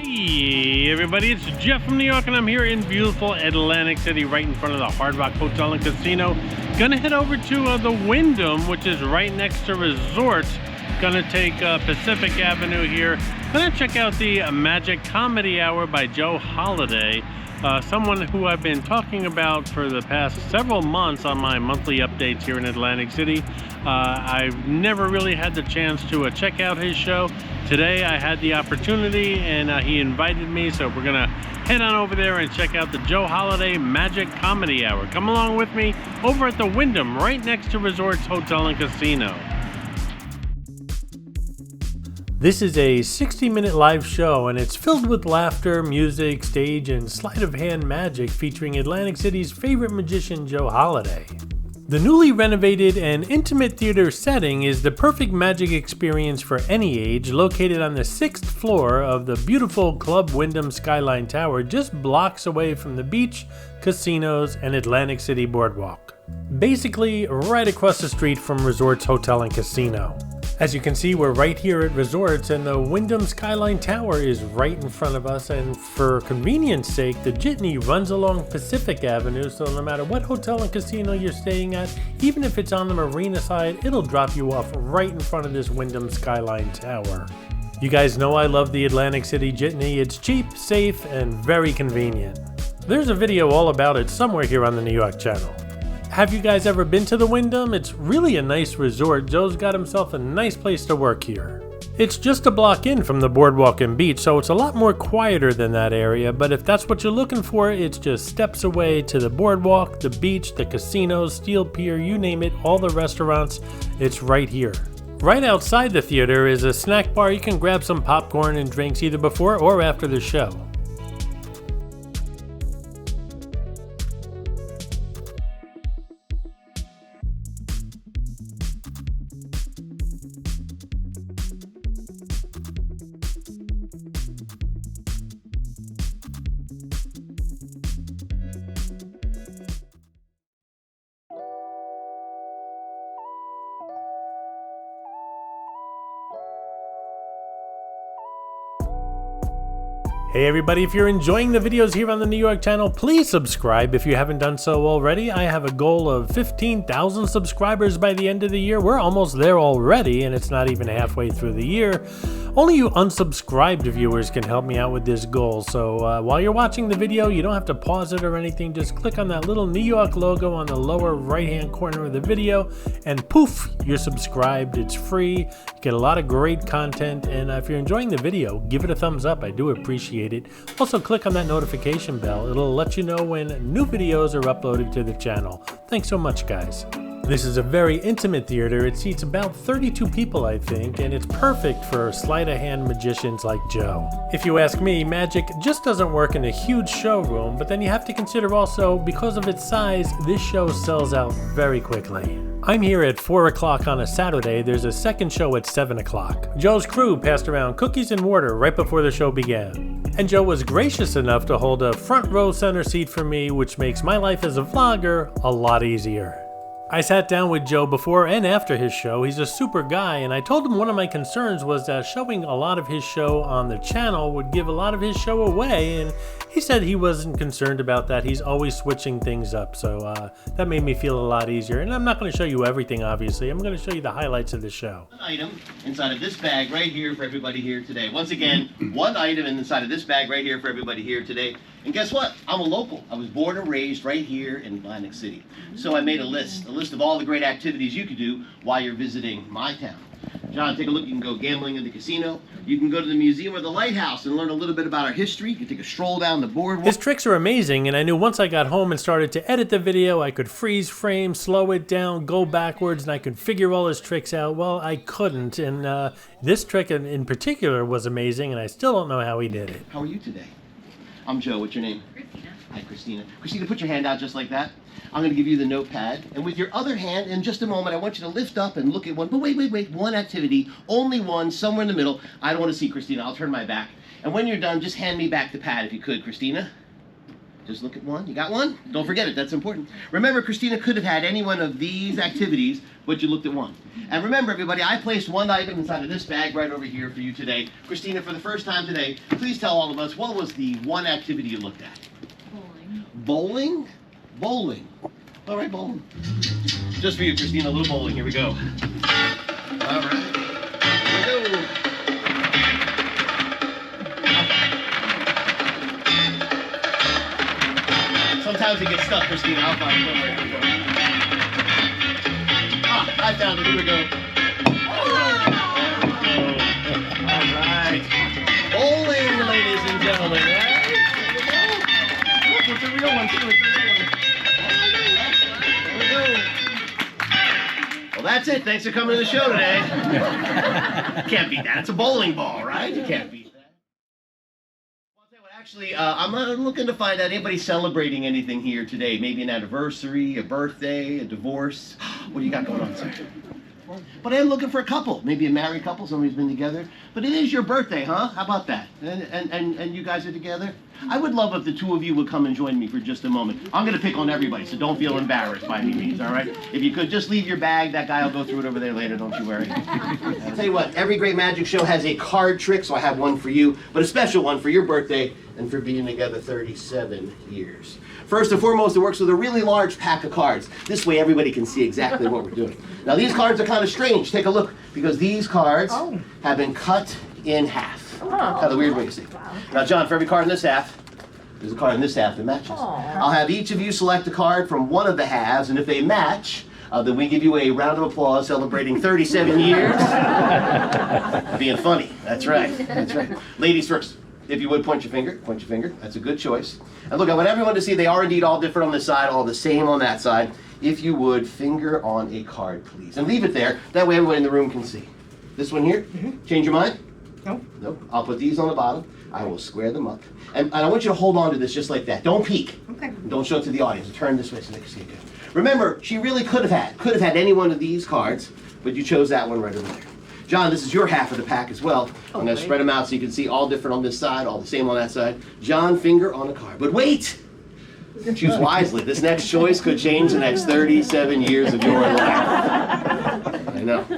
Hey everybody, it's Jeff from New York and I'm here in beautiful Atlantic City right in front of the Hard Rock Hotel and Casino. Gonna head over to the Wyndham, which is right next to Resorts. Gonna take Pacific Avenue here. Gonna check out the Magic Comedy Hour by Joe Holiday. Someone who I've been talking about for the past several months on my monthly updates here in Atlantic City. I've never really had the chance to check out his show. Today I had the opportunity and he invited me, so we're gonna head on over there and check out the Joe Holiday Magic Comedy Hour. Come along with me over at the Wyndham, right next to Resorts Hotel and Casino. This is a 60-minute live show, and it's filled with laughter, music, stage, and sleight of hand magic featuring Atlantic City's favorite magician, Joe Holiday. The newly renovated and intimate theater setting is the perfect magic experience for any age, located on the 6th floor of the beautiful Club Wyndham Skyline Tower, just blocks away from the beach, casinos, and Atlantic City Boardwalk. Basically, right across the street from Resorts Hotel and Casino. As you can see, we're right here at Resorts, and the Wyndham Skyline Tower is right in front of us, and for convenience sake, the jitney runs along Pacific Avenue, so no matter what hotel and casino you're staying at, even if it's on the marina side, it'll drop you off right in front of this Wyndham Skyline Tower. You guys know I love the Atlantic City jitney. It's cheap, safe, and very convenient. There's a video all about it somewhere here on the New York channel. Have you guys ever been to the Wyndham? It's really a nice resort. Joe's got himself a nice place to work here. It's just a block in from the Boardwalk and beach, so it's a lot more quieter than that area, but if that's what you're looking for, it's just steps away to the Boardwalk, the beach, the casinos, Steel Pier, you name it, all the restaurants, it's right here. Right outside the theater is a snack bar. You can grab some popcorn and drinks either before or after the show. Hey everybody, if you're enjoying the videos here on the New York channel, please subscribe if you haven't done so already. I have a goal of 15,000 subscribers by the end of the year. We're almost there already, and it's not even halfway through the year. Only you unsubscribed viewers can help me out with this goal. So while you're watching the video, you don't have to pause it or anything. Just click on that little New York logo on the lower right-hand corner of the video, and poof, you're subscribed. It's free. You get a lot of great content, and if you're enjoying the video, give it a thumbs up. I do appreciate it. Also, click on that notification bell. It'll let you know when new videos are uploaded to the channel. Thanks so much, guys. This is a very intimate theater. It seats about 32 people, I think, and it's perfect for sleight-of-hand magicians like Joe. If you ask me, magic just doesn't work in a huge showroom, but then you have to consider also, because of its size, this show sells out very quickly. I'm here at 4 o'clock on a Saturday. There's a second show at 7 o'clock. Joe's crew passed around cookies and water right before the show began. And Joe was gracious enough to hold a front row center seat for me, which makes my life as a vlogger a lot easier. I sat down with Joe before and after his show. He's a super guy, and I told him one of my concerns was that showing a lot of his show on the channel would give a lot of his show away, and he said he wasn't concerned about that. He's always switching things up, so that made me feel a lot easier. And I'm not going to show you everything, obviously. I'm going to show you the highlights of the show. One item inside of this bag right here for everybody here today. Once again, one item inside of this bag right here for everybody here today. And guess what? I'm a local. I was born and raised right here in Atlantic City. So I made a list of all the great activities you could do while you're visiting my town. John, take a look. You can go gambling in the casino. You can go to the museum or the lighthouse and learn a little bit about our history. You can take a stroll down the boardwalk. His tricks are amazing, and I knew once I got home and started to edit the video, I could freeze frame, slow it down, go backwards, and I could figure all his tricks out. Well, I couldn't, and this trick in particular was amazing, and I still don't know how he did it. How are you today? I'm Joe. What's your name? Christina. Hi, Christina. Christina, put your hand out just like that. I'm going to give you the notepad. And with your other hand, in just a moment, I want you to lift up and look at one. But wait. One activity, only one, somewhere in the middle. I don't want to see, Christina. I'll turn my back. And when you're done, just hand me back the pad if you could, Christina. Just look at one. You got one? Don't forget it. That's important. Remember, Christina could have had any one of these activities, but you looked at one. And remember, everybody, I placed one item inside of this bag right over here for you today. Christina, for the first time today, please tell all of us, what was the one activity you looked at? Bowling. Bowling? Bowling. All right, bowling. Just for you, Christina, a little bowling. Here we go. All right. Here we go. Sometimes it gets stuck, Christina. I'll find it. Don't worry. Ah, I found it. Here we go. All right. Bowling, ladies and gentlemen. Right? Look, it's a real one, too. It's a real one. There we go. Well, that's it. Thanks for coming to the show today. Can't beat that. It's a bowling ball, right? You can't beat that. Actually, I'm looking to find out anybody celebrating anything here today. Maybe an anniversary, a birthday, a divorce. What do you got going on, sir? But I am looking for a couple. Maybe a married couple, somebody's been together. But it is your birthday, huh? How about that? And you guys are together? I would love if the two of you would come and join me for just a moment. I'm going to pick on everybody, so don't feel embarrassed by any means, all right? If you could, just leave your bag. That guy will go through it over there later, don't you worry. I'll tell you what, every great magic show has a card trick, so I have one for you, but a special one for your birthday and for being together 37 years. First and foremost, it works with a really large pack of cards. This way everybody can see exactly what we're doing. Now these cards are kind of strange. Take a look, because these cards have been cut in half. Kind of weird way to see. Now John, for every card in this half, there's a card in this half that matches. I'll have each of you select a card from one of the halves, and if they match, then we give you a round of applause celebrating 37 years. Being funny, that's right, that's right. Ladies first. If you would, point your finger. Point your finger. That's a good choice. And look, I want everyone to see they are indeed all different on this side, all the same on that side. If you would, finger on a card, please. And leave it there. That way everybody in the room can see. This one here? Change your mind? No. Nope. I'll put these on the bottom. I will square them up. And I want you to hold on to this just like that. Don't peek. Okay. Don't show it to the audience. Turn this way so they can see it good. Remember, she really could have had any one of these cards, but you chose that one right over there. John, this is your half of the pack as well. I'm going to spread them out so you can see all different on this side, all the same on that side. John, finger on a card. But wait! Choose wisely. This next choice could change the next 37 years of your life.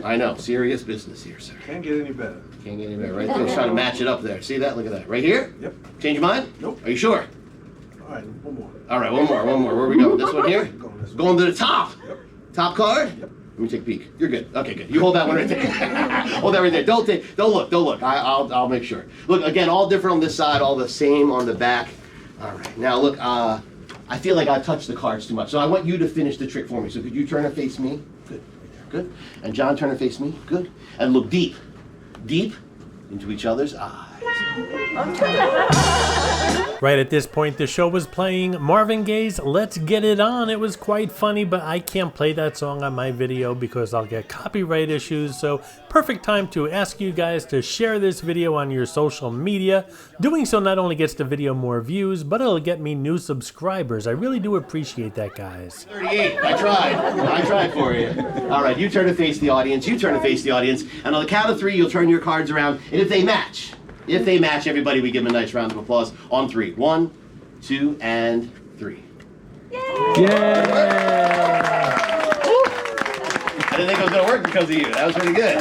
I know. Serious business here, sir. Can't get any better. Can't get any better. Right there. Trying to match it up there. See that? Look at that. Right here? Yep. Change your mind? Nope. Are you sure? All right, one more. All right, one more. Where are we going? This one here? Going to the top. Yep. Top card? Yep. Let me take a peek. You're good. Okay, good. You hold that one right there. Hold that right there. Don't look. I'll make sure. Look, again, all different on this side, all the same on the back. All right. Now look, I feel like I touched the cards too much, so I want you to finish the trick for me. So could you turn and face me? Good. Right there. Good. And John, turn and face me. Good. And look deep into each other's eyes. Right at this point, the show was playing Marvin Gaye's Let's Get It On. It was quite funny, but I can't play that song on my video because I'll get copyright issues, so perfect time to ask you guys to share this video on your social media. Doing so not only gets the video more views, but it'll get me new subscribers. I really do appreciate that, guys. 38. I tried for you. All right, you turn to face the audience, and on the count of 3, you'll turn your cards around, and if they match, everybody, we give them a nice round of applause on 3. 1, 2, and 3. Yay! I didn't think it was going to work because of you. That was pretty good.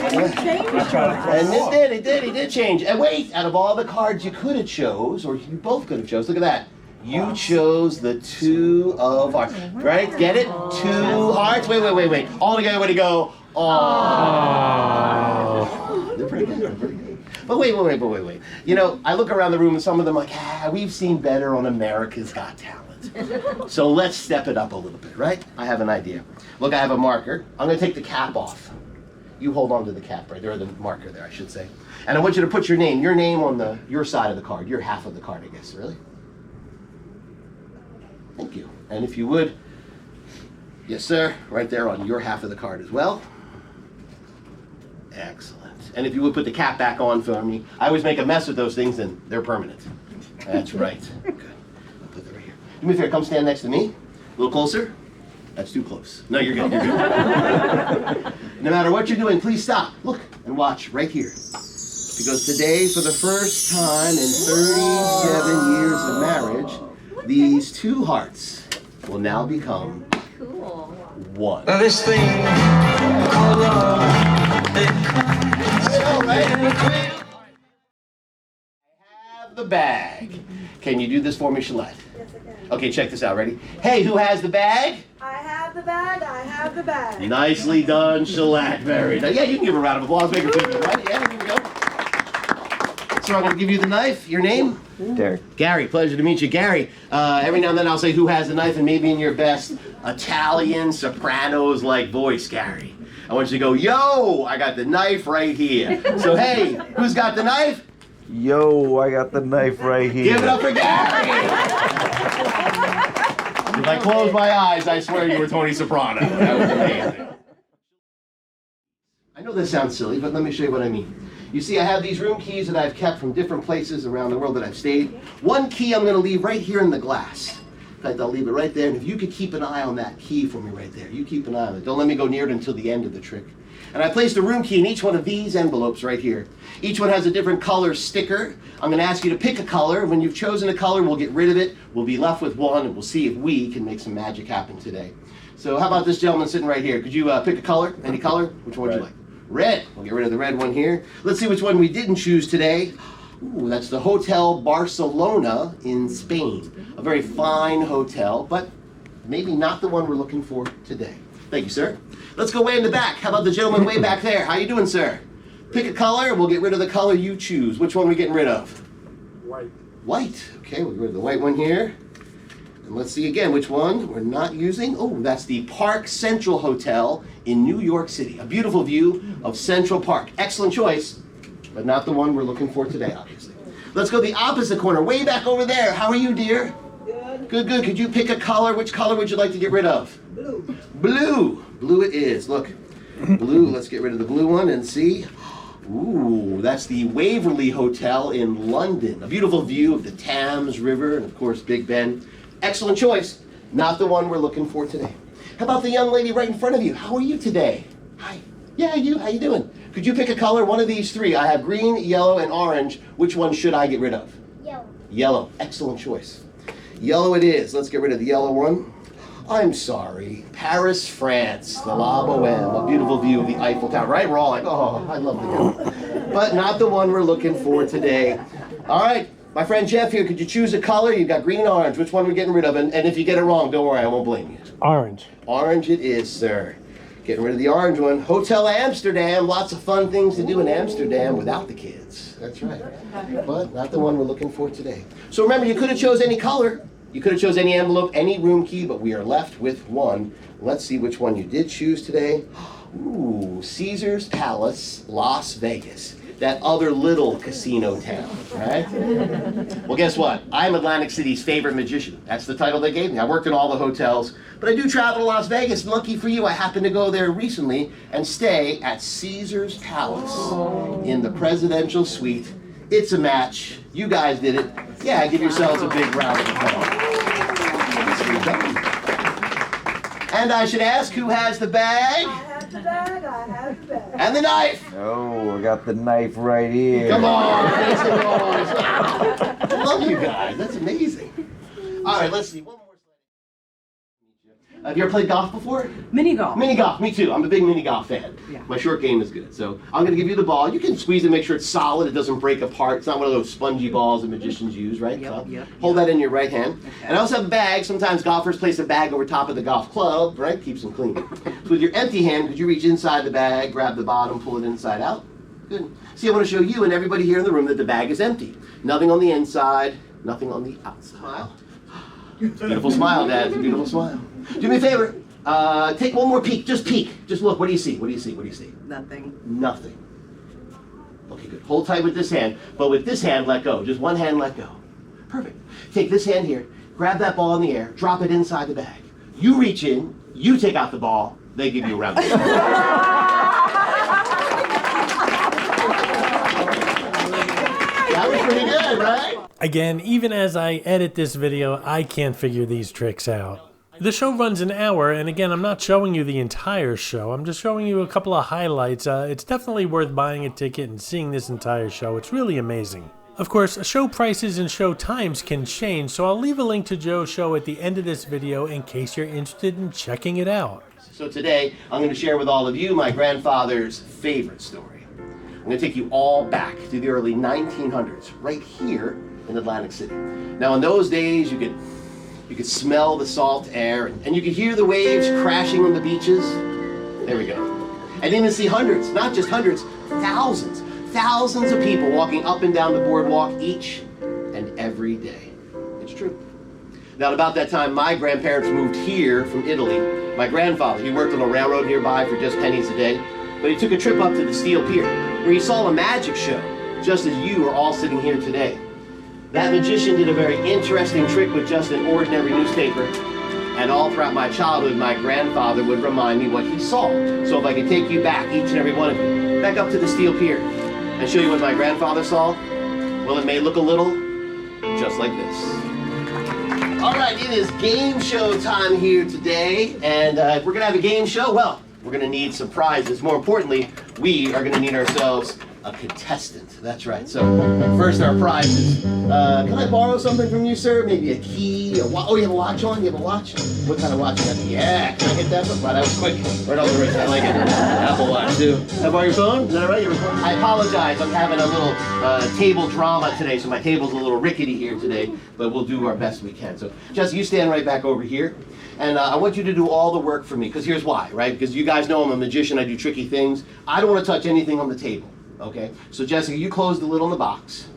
And it did change. And wait, out of all the cards you could have chose, or you both could have chose, look at that. You chose the 2 of hearts. Right? Get it? 2 hearts. Wait. All together, way to go. Oh. They're pretty good. But wait. You know, I look around the room and some of them are like, we've seen better on America's Got Talent. So let's step it up a little bit, right? I have an idea. Look, I have a marker. I'm going to take the cap off. You hold on to the cap right there, or the marker there, I should say. And I want you to put your name on your side of the card, your half of the card, I guess, really. Thank you. And if you would, yes, sir, right there on your half of the card as well. Excellent. And if you would put the cap back on for me. I always make a mess with those things and they're permanent. That's right. Good. I'll put that right here. Do me a favor, come stand next to me. A little closer. That's too close. No, you're good. No matter what you're doing, please stop. Look and watch right here. Because today, for the first time in 37 years of marriage, these two hearts will now become Cool. one. Now this thing called love, it I have the bag. Can you do this for me, Shalette? Yes, I can. Okay, check this out. Ready? Hey, who has the bag? I have the bag. I have the bag. Nicely done, Shalette. Very nice. Yeah, you can give her a round of applause. Make her feel good, right? Yeah, here we go. So I'm going to give you the knife. Your name? Derek. Gary. Pleasure to meet you. Gary, every now and then I'll say who has the knife, and maybe in your best Italian Sopranos-like voice, Gary, I want you to go, yo, I got the knife right here. So, hey, who's got the knife? Yo, I got the knife right here. Give it up for Gary! If I close my eyes, I swear you were Tony Soprano. That was amazing. I know this sounds silly, but let me show you what I mean. You see, I have these room keys that I've kept from different places around the world that I've stayed. One key I'm going to leave right here in the glass. In fact, I'll leave it right there, and if you could keep an eye on that key for me right there. You keep an eye on it. Don't let me go near it until the end of the trick. And I placed a room key in each one of these envelopes right here. Each one has a different color sticker. I'm going to ask you to pick a color. When you've chosen a color, we'll get rid of it. We'll be left with one, and we'll see if we can make some magic happen today. So how about this gentleman sitting right here? Could you pick a color? Any color? Which one would you like? Red. We'll get rid of the red one here. Let's see which one we didn't choose today. Ooh, that's the Hotel Barcelona in Spain. A very fine hotel, but maybe not the one we're looking for today. Thank you, sir. Let's go way in the back. How about the gentleman way back there? How you doing, sir? Pick a color, and we'll get rid of the color you choose. Which one are we getting rid of? White. White. Okay, we'll get rid of the white one here. And let's see again which one we're not using. Oh, that's the Park Central Hotel in New York City. A beautiful view of Central Park. Excellent choice, but not the one we're looking for today, obviously. Let's go the opposite corner, way back over there. How are you, dear? Good. Good, good. Could you pick a color? Which color would you like to get rid of? Blue. Blue. Blue it is. Look. Blue. Let's get rid of the blue one and see. Ooh, that's the Waverly Hotel in London. A beautiful view of the Thames River and, of course, Big Ben. Excellent choice. Not the one we're looking for today. How about the young lady right in front of you? How are you today? Hi. Yeah, you. How you doing? Could you pick a color? One of these three. I have green, yellow, and orange. Which one should I get rid of? Yellow. Yellow. Excellent choice. Yellow it is. Let's get rid of the yellow one. I'm sorry. Paris, France. The La Boheme. A beautiful view of the Eiffel Tower. Right? We're all like, oh, I'd love to go. But not the one we're looking for today. All right. My friend Jeff here, could you choose a color? You've got green and orange. Which one are we getting rid of? And if you get it wrong, don't worry. I won't blame you. Orange. Orange it is, sir. Getting rid of the orange one. Hotel Amsterdam. Lots of fun things to do in Amsterdam without the kids. That's right. But not the one we're looking for today. So remember, you could have chose any color. You could have chose any envelope, any room key, but we are left with one. Let's see which one you did choose today. Ooh, Caesar's Palace, Las Vegas. That other little casino town, right? Well, guess what? I'm Atlantic City's favorite magician. That's the title they gave me. I worked in all the hotels, but I do travel to Las Vegas. And lucky for you, I happened to go there recently and stay at Caesar's Palace in the presidential suite. It's a match. You guys did it. Yeah, give yourselves a big round of applause. And I should ask, who has the bag? I have the bag. I have the bag. And the knife? Oh, I got the knife right here. Come on, make some noise. I love you guys. That's amazing. All right, let's see. One more slide. Have you ever played golf before? Mini golf. Mini golf, me too. I'm a big mini golf fan. Yeah. My short game is good. So I'm going to give you the ball. You can squeeze it, make sure it's solid. It doesn't break apart. It's not one of those spongy balls that magicians use, right? Yep, So yep, hold yep. that in your right hand. Okay. And I also have a bag. Sometimes golfers place a bag over top of the golf club, right? Keeps them clean. So with your empty hand, could you reach inside the bag, grab the bottom, pull it inside out? Good. See, I want to show you and everybody here in the room that the bag is empty. Nothing on the inside, nothing on the outside. Smile. Beautiful smile, Dad. It's a beautiful smile. Do me a favor. Take one more peek. Just peek. Just look. What do you see? What do you see? What do you see? Nothing. Nothing. Okay, good. Hold tight with this hand, but with this hand, let go. Just one hand, let go. Perfect. Take this hand here. Grab that ball in the air. Drop it inside the bag. You reach in. You take out the ball. They give you a round of applause. That was pretty good, right? Again, even as I edit this video, I can't figure these tricks out. The show runs an hour, and again, I'm not showing you the entire show. I'm just showing you a couple of highlights. It's definitely worth buying a ticket and seeing this entire show. It's really amazing. Of course, show prices and show times can change, so I'll leave a link to Joe's show at the end of this video in case you're interested in checking it out. So today, I'm going to share with all of you my grandfather's favorite story. I'm going to take you all back to the early 1900s, right here in Atlantic City. Now, in those days, you could smell the salt air, and you could hear the waves crashing on the beaches. There we go. And even see hundreds, not just hundreds, thousands of people walking up and down the boardwalk each and every day. It's true. Now, at about that time, my grandparents moved here from Italy. My grandfather, he worked on a railroad nearby for just pennies a day, but he took a trip up to the Steel Pier, where he saw a magic show, just as you are all sitting here today. That magician did a very interesting trick with just an ordinary newspaper, and all throughout my childhood, my grandfather would remind me what he saw. So if I could take you back, each and every one of you, back up to the Steel Pier, and show you what my grandfather saw, well, it may look a little just like this. All right, it is game show time here today, and if we're gonna have a game show, well, we're gonna need some prizes. More importantly, we are gonna need ourselves a contestant. That's right. So first, our prizes. Can I borrow something from you, sir? Maybe a key, a watch. Oh, you have a watch on? You have a watch? What kind of watch you have? Yeah. Can I hit that one? Wow, that was quick. Right on the wrist. I like it. Apple Watch too. Can I borrow your phone? Is that all right? I apologize. I'm having a little table drama today, so my table's a little rickety here today, but we'll do our best we can. So, Jesse, you stand right back over here. And I want you to do all the work for me, because here's why, right? Because you guys know I'm a magician. I do tricky things. I don't want to touch anything on the table. Okay, so Jessica, you close the lid on the box.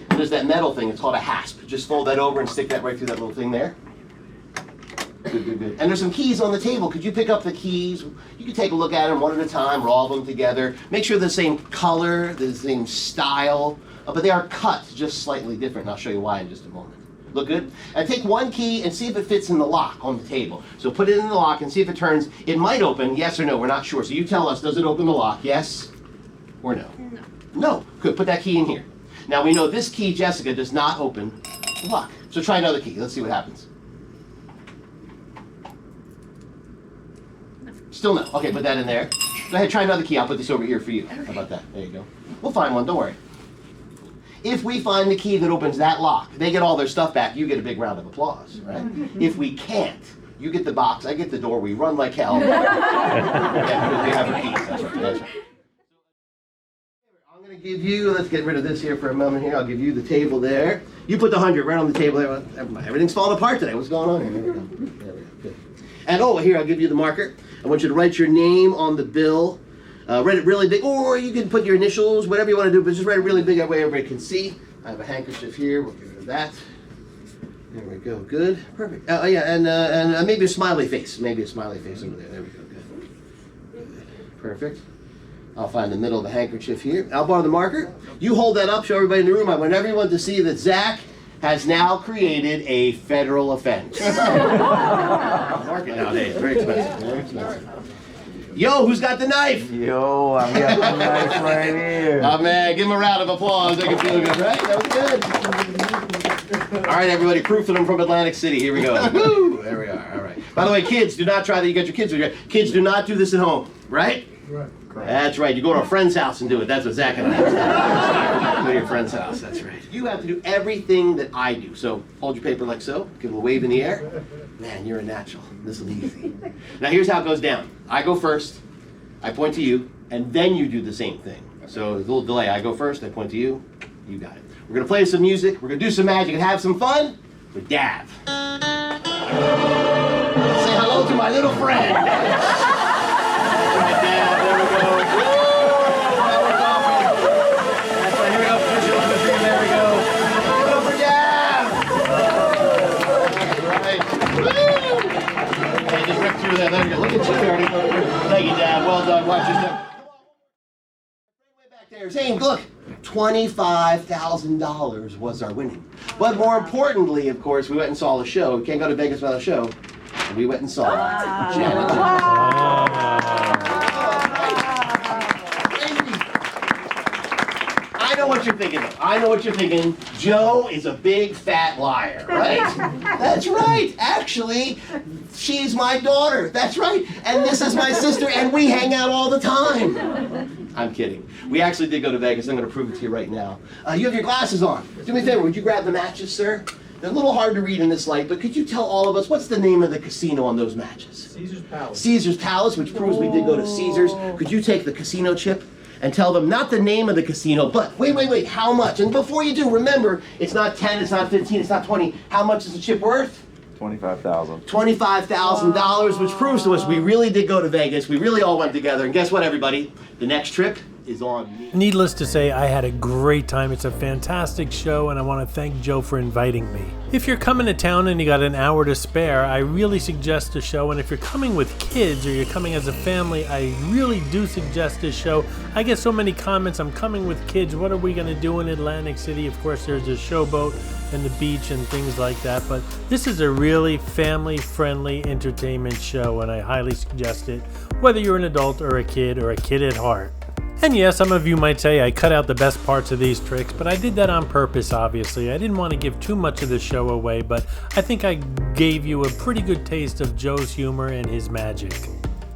And there's that metal thing, it's called a hasp. Just fold that over and stick that right through that little thing there. Good. And there's some keys on the table. Could you pick up the keys? You can take a look at them one at a time, roll them together. Make sure they're the same color, the same style, but they are cut just slightly different, and I'll show you why in just a moment. Look good? And take one key and see if it fits in the lock on the table. So put it in the lock and see if it turns. It might open, yes or no, we're not sure. So you tell us, does it open the lock? Yes or no? No. No. Good. Put that key in here. Now we know this key, Jessica, does not open the lock. So try another key. Let's see what happens. No. Still no. Okay, put that in there. Go ahead, try another key. I'll put this over here for you. Okay. How about that? There you go. We'll find one. Don't worry. If we find the key that opens that lock, they get all their stuff back. You get a big round of applause, right? If we can't, you get the box. I get the door. We run like hell. Yeah, we have our keys. That's right. That's right. I'm going to give you, let's get rid of this here for a moment here. I'll give you the table there. You put the 100 right on the table there. Everything's falling apart today. What's going on here? There we go. There we go. Good. And oh, here, I'll give you the marker. I want you to write your name on the bill. Write it really big, or you can put your initials, whatever you want to do, but just write it really big that way everybody can see. I have a handkerchief here. We'll get rid of that. There we go. Good. Perfect. Yeah, and maybe a smiley face. Maybe a smiley face over there. There we go. Good. Perfect. I'll find the middle of the handkerchief here. I'll borrow the marker. You hold that up, show everybody in the room. I want everyone to see that Zach has now created a federal offense. Market nowadays, very expensive. Very expensive. Yo, who's got the knife? Yo, I've got the knife right here. Oh man, give him a round of applause. They can feel good, right? That was good. All right, everybody, proof that I'm from Atlantic City. Here we go. Woo! There we are. All right. By the way, kids, do not try that. You got your kids with you. Kids, do not do this at home, right? Right. That's right. You go to a friend's house and do it. That's what Zach and I have. Go to your friend's house. That's right. You have to do everything that I do. So hold your paper like so. Give it a wave in the air. Man, you're a natural. This will be easy. Now here's how it goes down. I go first. I point to you, and then you do the same thing. So there's a little delay. I go first. I point to you. You got it. We're gonna play some music. We're gonna do some magic and have some fun with Dav. Say hello to my little friend. Right, Dav. There we go. That's right. Here we go. Push it on the tree. There we go. Go for Dav. That's right. Woo! Okay, just rip through that. There we go. Look at you, Dirty. Thank you, Dav. Well done. Watch your step. Way back there. Zane, look. $25,000 was our winning. But more importantly, of course, we went and saw the show. We can't go to Vegas without a show. And we went and saw Janet Jackson. I know what what you're thinking of. I know what you're thinking. Joe is a big fat liar, right? That's right. Actually, she's my daughter. That's right. And this is my sister, and we hang out all the time. I'm kidding. We actually did go to Vegas. I'm going to prove it to you right now. You have your glasses on. Do me a favor. Would you grab the matches, sir? They're a little hard to read in this light, but could you tell all of us what's the name of the casino on those matches? Caesar's Palace. Caesar's Palace, which proves we did go to Caesar's. Could you take the casino chip and tell them not the name of the casino, but wait, how much? And before you do, remember, it's not 10, it's not 15, it's not 20. How much is the chip worth? $25,000. $25,000, which proves to us we really did go to Vegas. We really all went together. And guess what, everybody? The next trip is on me. Needless to say, I had a great time. It's a fantastic show, and I want to thank Joe for inviting me. If you're coming to town and you got an hour to spare, I really suggest the show. And if you're coming with kids or you're coming as a family, I really do suggest this show. I get so many comments, I'm coming with kids, what are we going to do in Atlantic City? Of course, there's a showboat and the beach and things like that, but this is a really family-friendly entertainment show, and I highly suggest it, whether you're an adult or a kid at heart. And yes, some of you might say I cut out the best parts of these tricks, but I did that on purpose, obviously. I didn't want to give too much of the show away, but I think I gave you a pretty good taste of Joe's humor and his magic.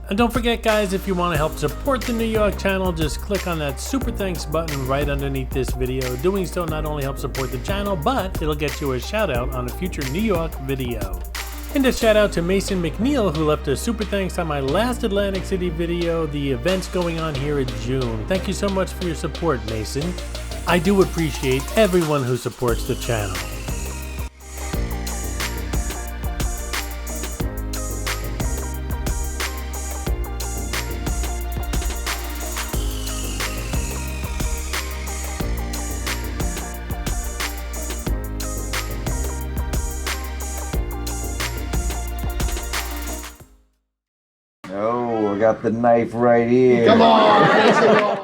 And don't forget, guys, if you want to help support the New York channel, just click on that super thanks button right underneath this video. Doing so not only helps support the channel, but it'll get you a shout out on a future New York video. And a shout out to Mason McNeil, who left a super thanks on my last Atlantic City video, the events going on here in June. Thank you so much for your support, Mason. I do appreciate everyone who supports the channel. Oh, I got the knife right here. Come on, Mason,